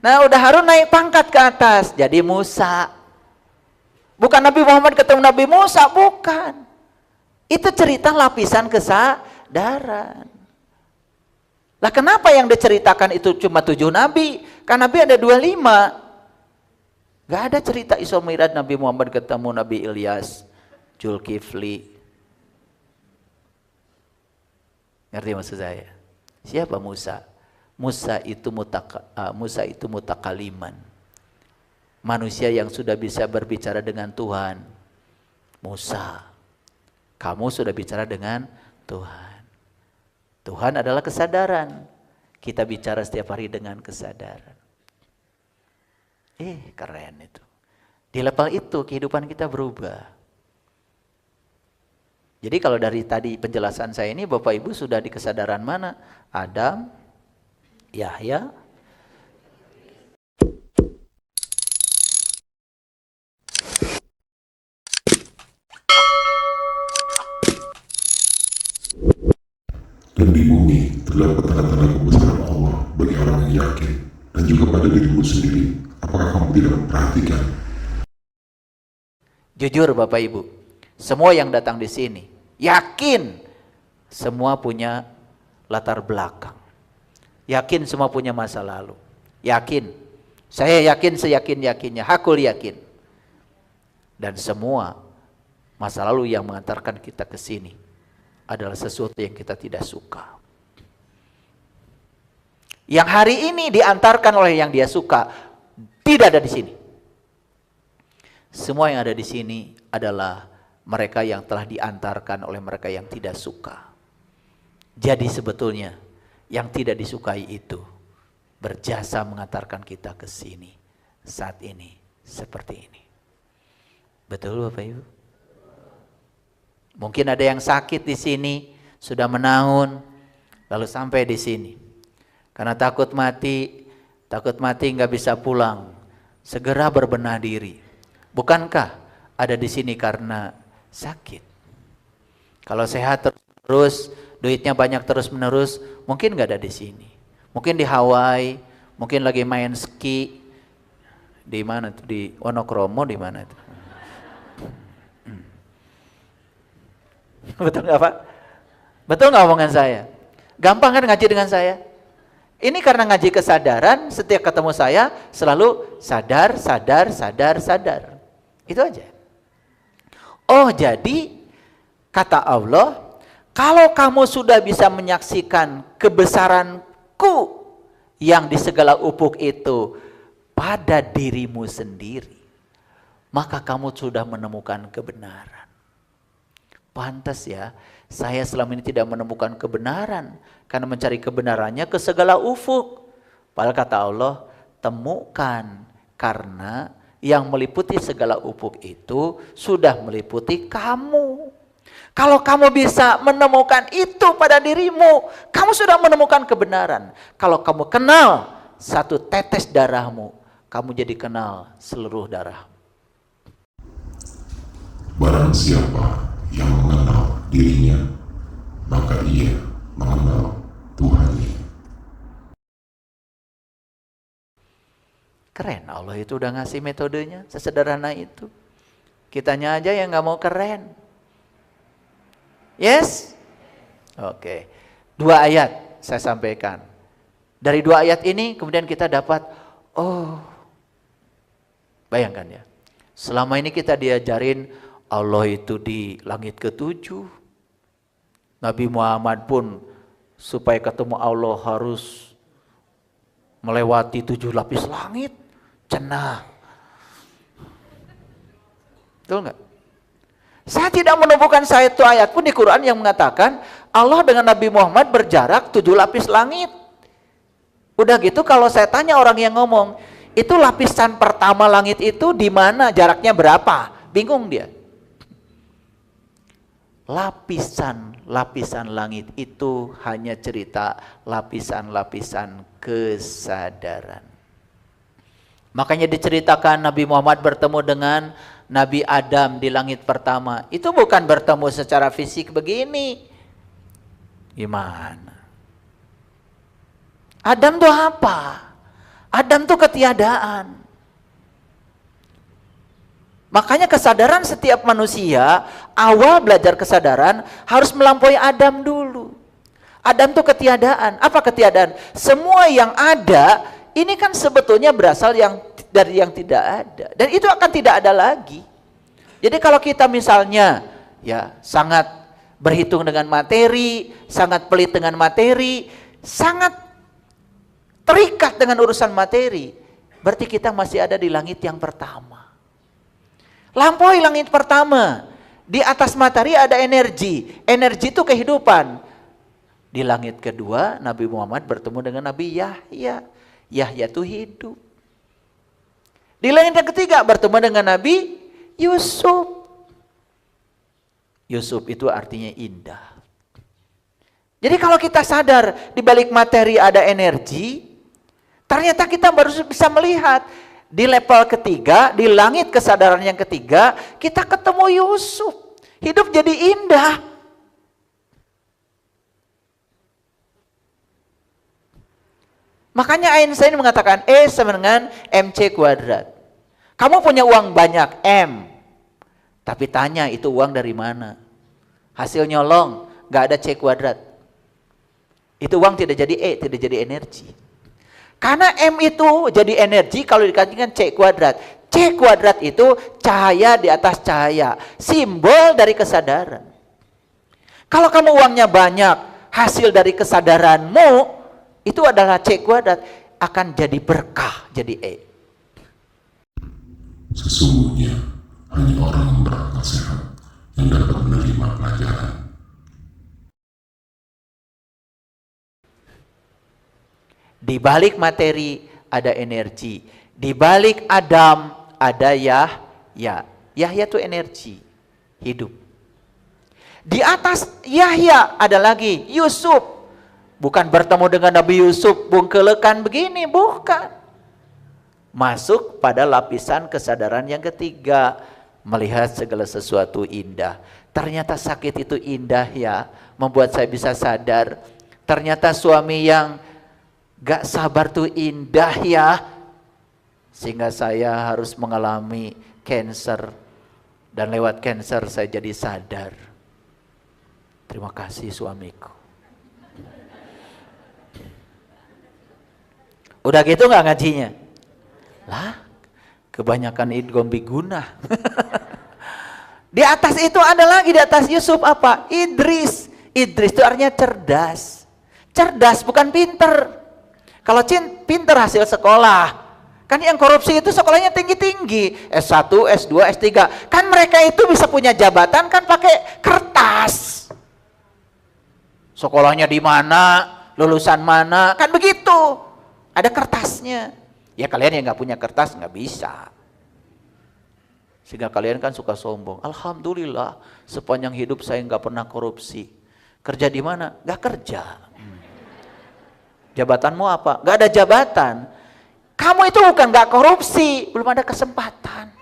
Nah, udah Harun naik pangkat ke atas, jadi Musa. Bukan Nabi Muhammad ketemu Nabi Musa, bukan. Itu cerita lapisan kesadaran. Lah kenapa yang diceritakan itu cuma 7 nabi? Kan Nabi ada 25. Gak ada cerita Isra Mi'raj Nabi Muhammad ketemu Nabi Ilyas, Zulkifli. Ngerti maksud saya? Siapa Musa? Musa itu mutakaliman. Manusia yang sudah bisa berbicara dengan Tuhan. Musa, kamu sudah bicara dengan Tuhan. Tuhan adalah kesadaran. Kita bicara setiap hari dengan kesadaran. Keren itu. Di level itu kehidupan kita berubah. Jadi kalau dari tadi penjelasan saya ini, Bapak Ibu sudah di kesadaran mana? Adam, Yahya, dan di bumi terdapat tanda-tanda kebesaran Allah bagi orang yang yakin, dan juga pada dirimu sendiri. Apakah kamu tidak memperhatikan? Jujur Bapak Ibu, semua yang datang di sini yakin semua punya latar belakang. Yakin semua punya masa lalu. Yakin. Saya yakin seyakin-yakinnya, hakul yakin. Dan semua masa lalu yang mengantarkan kita ke sini adalah sesuatu yang kita tidak suka. Yang hari ini diantarkan oleh yang dia suka tidak ada di sini. Semua yang ada di sini adalah mereka yang telah diantarkan oleh mereka yang tidak suka. Jadi sebetulnya yang tidak disukai itu berjasa mengantarkan kita ke sini saat ini seperti ini. Betul Bapak Ibu? Mungkin ada yang sakit di sini sudah menahun lalu sampai di sini karena takut mati nggak bisa pulang, segera berbenah diri. Bukankah ada di sini karena sakit? Kalau sehat terus, duitnya banyak terus menerus, mungkin nggak ada di sini. Mungkin di Hawaii, mungkin lagi main ski. Di mana tuh? Di Wonokromo di mana tuh? Betul nggak Pak? Betul nggak omongan saya? Gampang kan ngaji dengan saya? Ini karena ngaji kesadaran, setiap ketemu saya selalu sadar. Itu aja. Oh jadi kata Allah, kalau kamu sudah bisa menyaksikan kebesaranku yang di segala ufuk itu pada dirimu sendiri, maka kamu sudah menemukan kebenaran. Pantas ya, saya selama ini tidak menemukan kebenaran karena mencari kebenarannya ke segala ufuk. Padahal kata Allah, temukan karena yang meliputi segala ufuk itu sudah meliputi kamu. Kalau kamu bisa menemukan itu pada dirimu, kamu sudah menemukan kebenaran. Kalau kamu kenal satu tetes darahmu, kamu jadi kenal seluruh darah. Barang siapa yang mengenal dirinya, maka ia mengenal Tuhannya. Keren, Allah itu udah ngasih metodenya sesederhana itu. Kitanya aja yang nggak mau keren. Yes? Oke. 2 ayat saya sampaikan. Dari 2 ayat ini kemudian kita dapat, oh, bayangkan ya. Selama ini kita diajarin Allah itu di langit ke-7. Nabi Muhammad pun supaya ketemu Allah harus melewati 7 lapis langit. Cenah. Betul nggak? Saya tidak menemukan satu ayat pun di Quran yang mengatakan Allah dengan Nabi Muhammad berjarak 7 lapis langit. Udah gitu kalau saya tanya orang yang ngomong, itu lapisan pertama langit itu di mana, jaraknya berapa? Bingung dia. Lapisan langit itu hanya cerita lapisan-lapisan kesadaran. Makanya diceritakan Nabi Muhammad bertemu dengan Nabi Adam di langit pertama. Itu bukan bertemu secara fisik begini. Gimana? Adam itu apa? Adam tuh ketiadaan. Makanya kesadaran setiap manusia, awal belajar kesadaran harus melampaui Adam dulu. Adam tuh ketiadaan. Apa ketiadaan? Semua yang ada, ini kan sebetulnya berasal dari yang tidak ada. Dan itu akan tidak ada lagi. Jadi kalau kita misalnya ya sangat berhitung dengan materi, sangat pelit dengan materi, sangat terikat dengan urusan materi, berarti kita masih ada di langit yang pertama. Lampaui langit pertama. Di atas materi ada energi. Energi itu kehidupan. Di langit kedua, Nabi Muhammad bertemu dengan Nabi Yahya. Yahya itu hidup. Di langit yang ketiga bertemu dengan Nabi Yusuf. Yusuf itu artinya indah. Jadi kalau kita sadar di balik materi ada energi, ternyata kita baru bisa melihat di level ketiga, di langit kesadaran yang ketiga, kita ketemu Yusuf. Hidup jadi indah. Makanya Einstein mengatakan E sama dengan MC kuadrat. Kamu punya uang banyak, M. Tapi tanya itu uang dari mana? Hasil nyolong, gak ada C kuadrat. Itu uang tidak jadi E, tidak jadi energi. Karena M itu jadi energi kalau dikatakan C kuadrat. C kuadrat itu cahaya di atas cahaya. Simbol dari kesadaran. Kalau kamu uangnya banyak, hasil dari kesadaranmu, itu adalah C kuadrat. Akan jadi berkah, jadi E. Sesungguhnya hanya orang yang berakal sehat yang dapat menerima pelajaran. Di balik materi ada energi. Di balik Adam ada Yahya. Yahya itu energi, hidup. Di atas Yahya ada lagi Yusuf. Bukan bertemu dengan Nabi Yusuf bungkelekan begini, bukan. Masuk pada lapisan kesadaran yang ketiga, melihat segala sesuatu indah. Ternyata sakit itu indah ya, membuat saya bisa sadar. Ternyata suami yang gak sabar tuh indah ya, sehingga saya harus mengalami cancer, dan lewat cancer saya jadi sadar. Terima kasih suamiku. Udah gitu gak ngajinya? Lah, kebanyakan idgham biguna. Di atas itu ada lagi, di atas Yusuf apa? Idris. Idris itu artinya cerdas. Cerdas bukan pinter. Kalau pinter hasil sekolah, kan yang korupsi itu sekolahnya tinggi-tinggi, S1, S2, S3. Kan mereka itu bisa punya jabatan kan pakai kertas. Sekolahnya di mana, lulusan mana, kan begitu. Ada kertasnya. Ya kalian yang nggak punya kertas nggak bisa. Sehingga kalian kan suka sombong. Alhamdulillah, sepanjang hidup saya nggak pernah korupsi. Kerja di mana? Nggak kerja. Jabatanmu apa? Gak ada jabatan. Kamu itu bukan gak korupsi, belum ada kesempatan.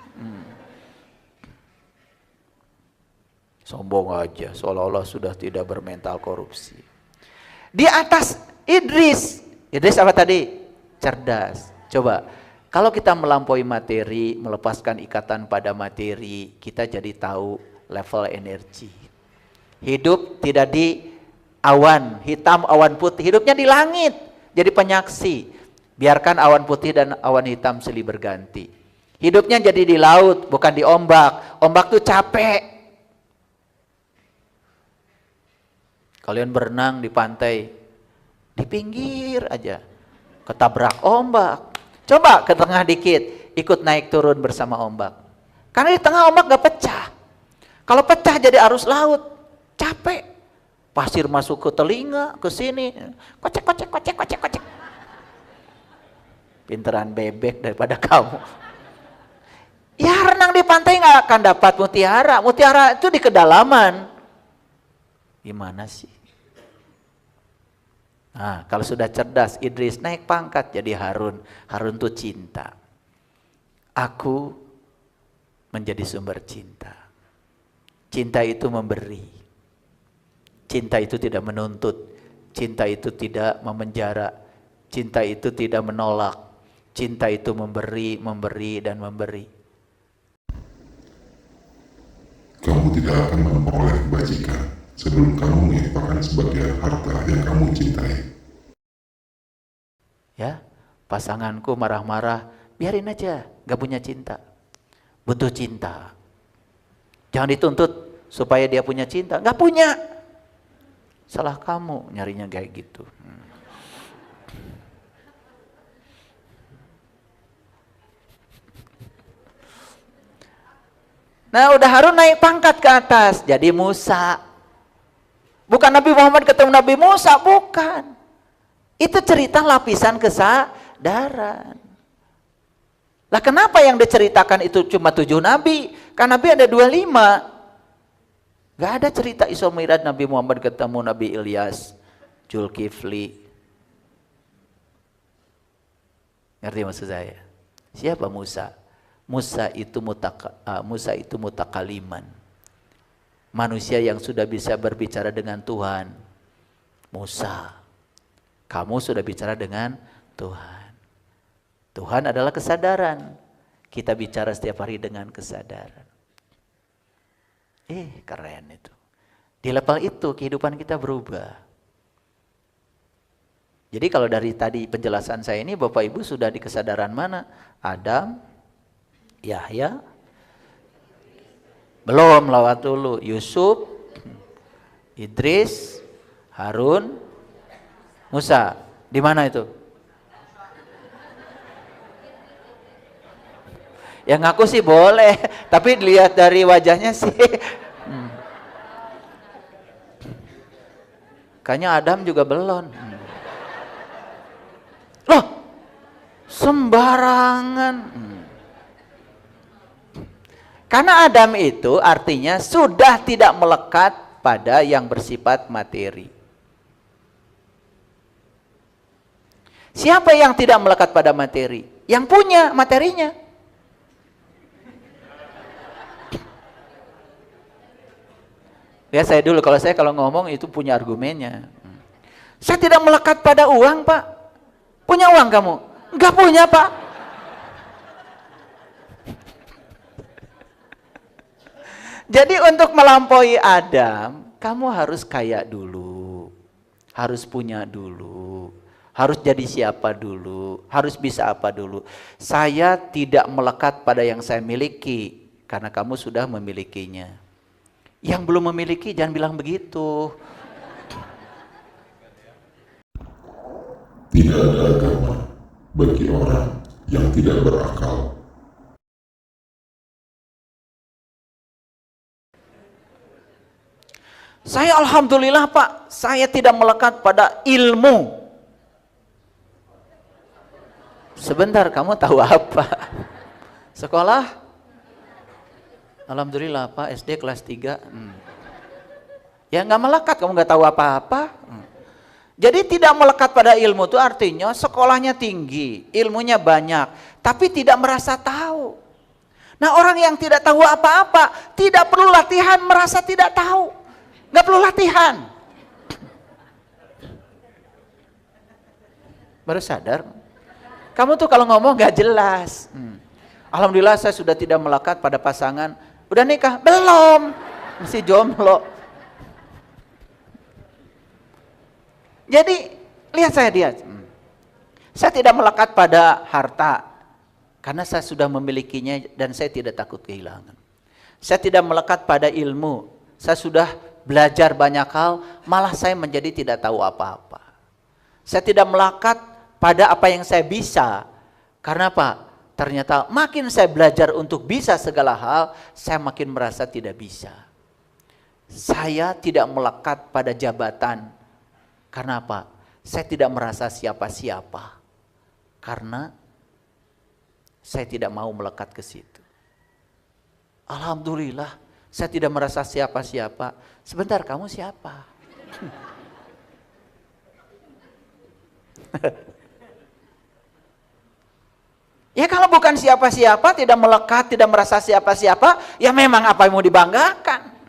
Sombong aja, seolah-olah sudah tidak bermental korupsi. Di atas Idris. Idris apa tadi? Cerdas. Coba, kalau kita melampaui materi, melepaskan ikatan pada materi, kita jadi tahu level energi. Hidup tidak di awan hitam, awan putih, hidupnya di langit, jadi penyaksi. Biarkan awan putih dan awan hitam silih berganti. Hidupnya jadi di laut, bukan di ombak. Ombak tuh capek. Kalian berenang di pantai, di pinggir aja, ketabrak ombak. Coba ke tengah dikit, ikut naik turun bersama ombak. Karena di tengah ombak gak pecah. Kalau pecah jadi arus laut, capek. Pasir masuk ke telinga, ke sini, kocek, kocek, kocek, kocek, kocek. Pinteran bebek daripada kamu. Ya renang di pantai nggak akan dapat mutiara. Mutiara itu di kedalaman. Gimana sih? Nah, kalau sudah cerdas, Idris naik pangkat jadi Harun. Harun itu cinta. Aku menjadi sumber cinta. Cinta itu memberi. Cinta itu tidak menuntut, cinta itu tidak memenjara, cinta itu tidak menolak, Cinta itu memberi, memberi, dan memberi. Kamu tidak akan memperoleh kebajikan sebelum kamu menginfakkan sebagian harta yang kamu cintai. Ya, pasanganku marah-marah, biarin aja, gak punya cinta. Butuh cinta. Jangan dituntut supaya dia punya cinta, gak punya. Salah kamu nyarinya kayak gitu. Nah, udah Harun naik pangkat ke atas, jadi Musa. Bukan Nabi Muhammad ketemu Nabi Musa, bukan. Itu cerita lapisan kesadaran. Lah kenapa yang diceritakan itu cuma 7 Nabi? Kan Nabi ada 25. Gak ada cerita Isra Mi'raj Nabi Muhammad ketemu Nabi Ilyas, Zulkifli. Ngerti maksud saya? Siapa Musa? Musa itu mutakaliman. Manusia yang sudah bisa berbicara dengan Tuhan. Musa, kamu sudah bicara dengan Tuhan. Tuhan adalah kesadaran. Kita bicara setiap hari dengan kesadaran. Keren itu. Di level itu kehidupan kita berubah. Jadi kalau dari tadi penjelasan saya ini, Bapak Ibu sudah di kesadaran mana? Adam, Yahya, belum, lawat dulu. Yusuf, Idris, Harun, Musa. Di mana itu? Yang ngaku sih boleh, tapi dilihat dari wajahnya sih. Kayaknya Adam juga belum. Loh, sembarangan. Karena Adam itu artinya sudah tidak melekat pada yang bersifat materi. Siapa yang tidak melekat pada materi? Yang punya materinya. Ya saya dulu, kalau ngomong itu punya argumennya. Saya tidak melekat pada uang, Pak. Punya uang kamu? Enggak punya, Pak. Jadi untuk melampaui Adam, kamu harus kaya dulu, harus punya dulu, harus jadi siapa dulu, harus bisa apa dulu. Saya tidak melekat pada yang saya miliki, karena kamu sudah memilikinya. Yang belum memiliki jangan bilang begitu. Tidak ada agama bagi orang yang tidak berakal. Saya alhamdulillah Pak, saya tidak melekat pada ilmu. Sebentar, kamu tahu apa? Sekolah? Alhamdulillah Pak, SD kelas 3. Ya nggak melekat, kamu nggak tahu apa-apa. Jadi tidak melekat pada ilmu itu artinya sekolahnya tinggi, ilmunya banyak, tapi tidak merasa tahu. Nah orang yang tidak tahu apa-apa, tidak perlu latihan merasa tidak tahu. Nggak perlu latihan. Baru sadar. Kamu tuh kalau ngomong nggak jelas. Alhamdulillah saya sudah tidak melekat pada pasangan. Udah nikah? Belum. Masih jomblo. Jadi lihat saya dia. Saya tidak melekat pada harta. Karena saya sudah memilikinya dan saya tidak takut kehilangan. Saya tidak melekat pada ilmu. Saya sudah belajar banyak hal, malah saya menjadi tidak tahu apa-apa. Saya tidak melekat pada apa yang saya bisa. Karena apa? Ternyata makin saya belajar untuk bisa segala hal, saya makin merasa tidak bisa. Saya tidak melekat pada jabatan. Karena apa? Saya tidak merasa siapa-siapa. Karena saya tidak mau melekat ke situ. Alhamdulillah. Saya tidak merasa siapa-siapa. Sebentar, kamu siapa? Ya kalau bukan siapa-siapa, tidak melekat, tidak merasa siapa-siapa, ya memang apa yang mau dibanggakan.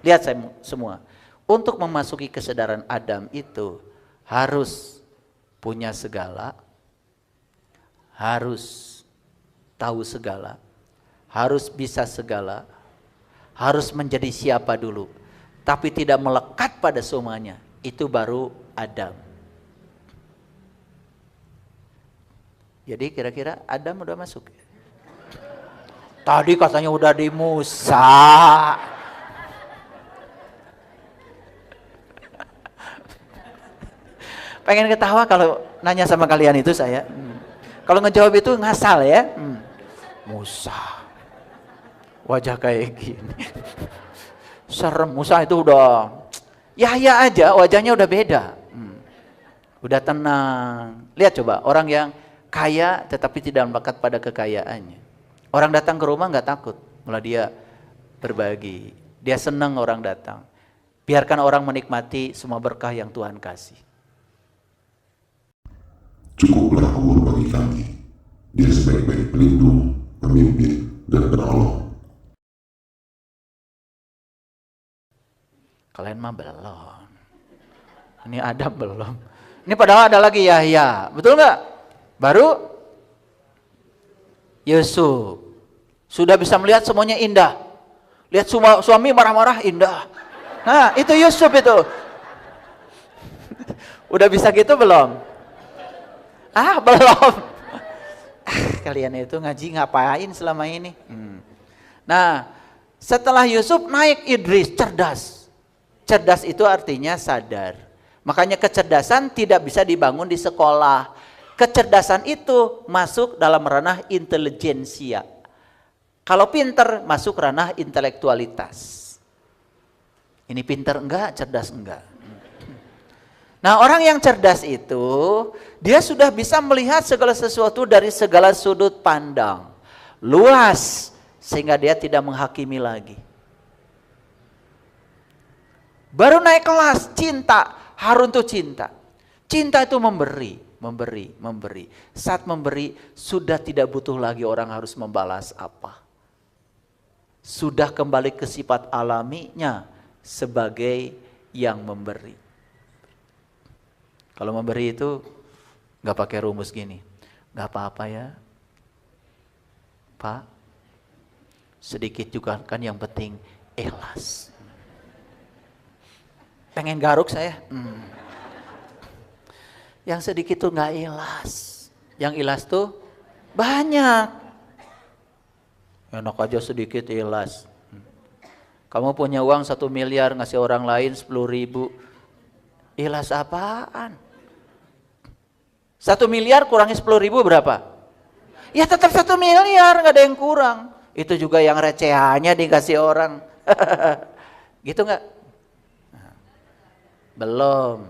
Lihat saya semua. Untuk memasuki kesadaran Adam itu harus punya segala, harus tahu segala, harus bisa segala, harus menjadi siapa dulu, tapi tidak melekat pada semuanya. Itu baru Adam. Jadi kira-kira Adam udah masuk? Tadi katanya udah di Musa. Pengen ketawa kalau nanya sama kalian itu saya. Kalau ngejawab itu ngasal ya. Musa. Wajah kayak gini. Serem. Musa itu udah Yahya aja wajahnya udah beda. Udah tenang. Lihat coba orang yang kaya tetapi tidak melekat pada kekayaannya. Orang datang ke rumah nggak takut, malah dia berbagi. Dia senang orang datang. Biarkan orang menikmati semua berkah yang Tuhan kasih. Cukuplah Allah bagi kami. Dia sebaik-baik pelindung, pemimpin, dan penolong. Kalian mah belum. Ini Adam belum. Ini padahal ada lagi Yahya. Betul nggak? Baru Yusuf. Sudah bisa melihat semuanya indah. Lihat suami marah-marah indah. Nah itu Yusuf itu. Udah bisa gitu belum? Belum. Kalian itu ngaji ngapain selama ini? Nah, setelah Yusuf naik Idris, cerdas. Cerdas itu artinya sadar. Makanya kecerdasan tidak bisa dibangun di sekolah. Kecerdasan itu masuk dalam ranah intelijensia. Kalau pinter masuk ranah intelektualitas. Ini pinter enggak, cerdas enggak. Nah orang yang cerdas itu, dia sudah bisa melihat segala sesuatu dari segala sudut pandang. Luas, sehingga dia tidak menghakimi lagi. Baru naik kelas, cinta. Harun itu cinta. Cinta itu memberi. Saat memberi, sudah tidak butuh lagi orang harus membalas apa. Sudah kembali ke sifat alaminya sebagai yang memberi. Kalau memberi itu nggak pakai rumus gini, nggak apa-apa ya, Pak. Sedikit juga kan yang penting ikhlas. Pengen garuk saya. Yang sedikit tuh nggak ikhlas, yang ikhlas tuh banyak. Enak aja sedikit ikhlas. Kamu punya uang 1 miliar ngasih orang lain 10.000, ikhlas apaan? 1 miliar kurangi 10.000 berapa? Ya tetap 1 miliar, nggak ada yang kurang. Itu juga yang recehannya dikasih orang. Gitu nggak? Belum.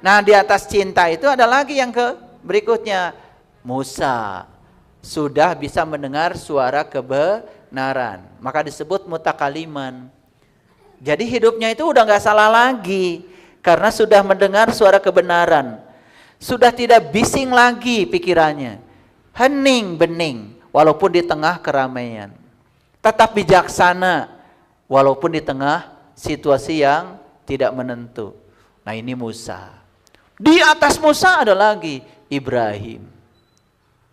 Nah di atas cinta itu ada lagi yang berikutnya. Musa sudah bisa mendengar suara kebenaran. Maka disebut mutakaliman. Jadi hidupnya itu udah nggak salah lagi. Karena sudah mendengar suara kebenaran. Sudah tidak bising lagi pikirannya. Hening bening walaupun di tengah keramaian. Tetap bijaksana walaupun di tengah situasi yang tidak menentu. Nah ini Musa. Di atas Musa ada lagi Ibrahim.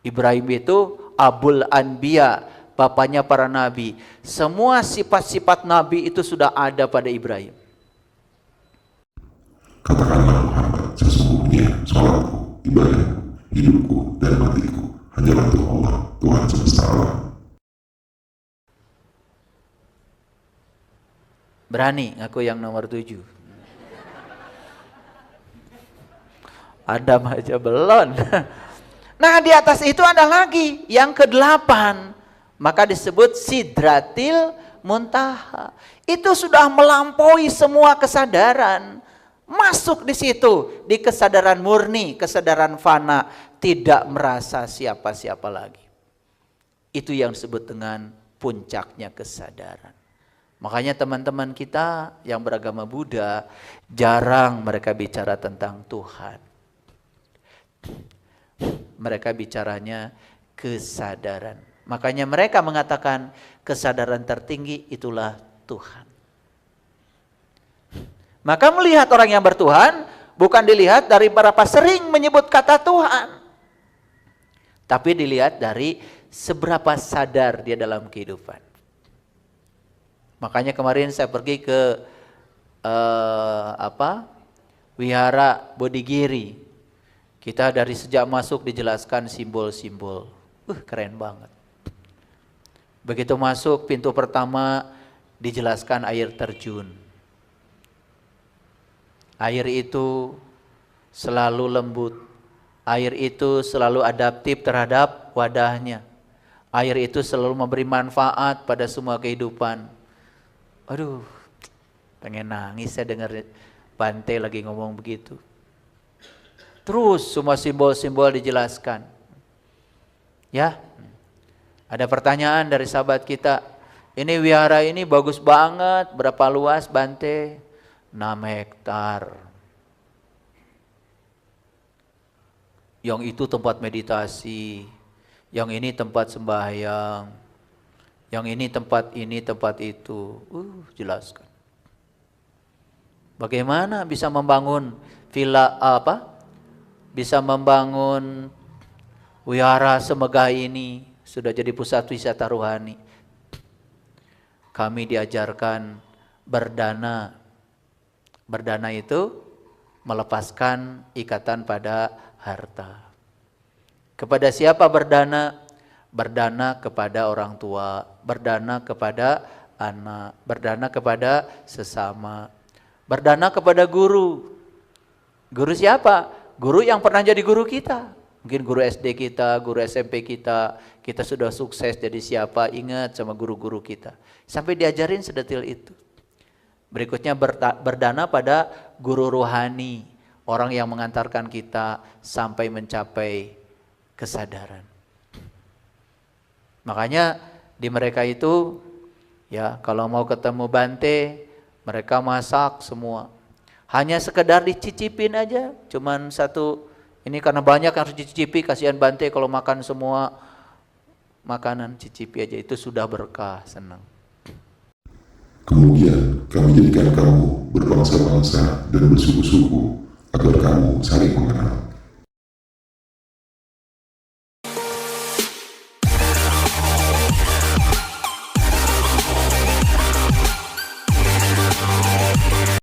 Ibrahim itu Abul Anbiya, bapaknya para nabi. Semua sifat-sifat nabi itu sudah ada pada Ibrahim. Katakanlah Muhammad, sesungguhnya sholatku, ibadahku, hidupku, dan matiku hanyalah untuk Allah, Tuhan semesta alam. Berani ngaku yang nomor 7. Adam aja belum. Nah di atas itu ada lagi yang ke-8. Maka disebut Sidratil Muntaha. Itu sudah melampaui semua kesadaran. Masuk di situ, di kesadaran murni, kesadaran fana, tidak merasa siapa-siapa lagi. Itu yang disebut dengan puncaknya kesadaran. Makanya teman-teman kita yang beragama Buddha, jarang mereka bicara tentang Tuhan. Mereka bicaranya kesadaran. Makanya mereka mengatakan kesadaran tertinggi itulah Tuhan. Maka melihat orang yang bertuhan bukan dilihat dari berapa sering menyebut kata Tuhan. Tapi dilihat dari seberapa sadar dia dalam kehidupan. Makanya kemarin saya pergi ke Wihara Bodhigiri. Kita dari sejak masuk dijelaskan simbol-simbol. Keren banget. Begitu masuk pintu pertama dijelaskan air terjun. Air itu selalu lembut. Air itu selalu adaptif terhadap wadahnya. Air itu selalu memberi manfaat pada semua kehidupan. Aduh, pengen nangis saya dengar Bante lagi ngomong begitu. Terus semua simbol-simbol dijelaskan. Ya, ada pertanyaan dari sahabat kita. Ini wihara ini bagus banget, berapa luas Bante? 6 hektar. Yang itu tempat meditasi, yang ini tempat sembahyang, yang ini, tempat itu. Jelaskan. Bagaimana bisa membangun villa bisa membangun wihara semegah ini, sudah jadi pusat wisata rohani. Kami diajarkan berdana. Berdana itu melepaskan ikatan pada harta. Kepada siapa berdana? Berdana kepada orang tua, berdana kepada anak, berdana kepada sesama, berdana kepada guru. Guru siapa? Guru yang pernah jadi guru kita. Mungkin guru SD kita, guru SMP kita sudah sukses jadi siapa, ingat sama guru-guru kita. Sampai diajarin sedetil itu. Berikutnya berdana pada guru rohani, orang yang mengantarkan kita sampai mencapai kesadaran. Makanya di mereka itu, ya kalau mau ketemu Bante, mereka masak semua. Hanya sekedar dicicipin aja, cuman satu. Ini karena banyak yang harus dicicipi, kasihan Bante kalau makan semua makanan, cicipi aja, itu sudah berkah, senang. Kemudian kami jadikan kamu berbangsa-bangsa dan bersuku-suku agar kamu saling mengenal.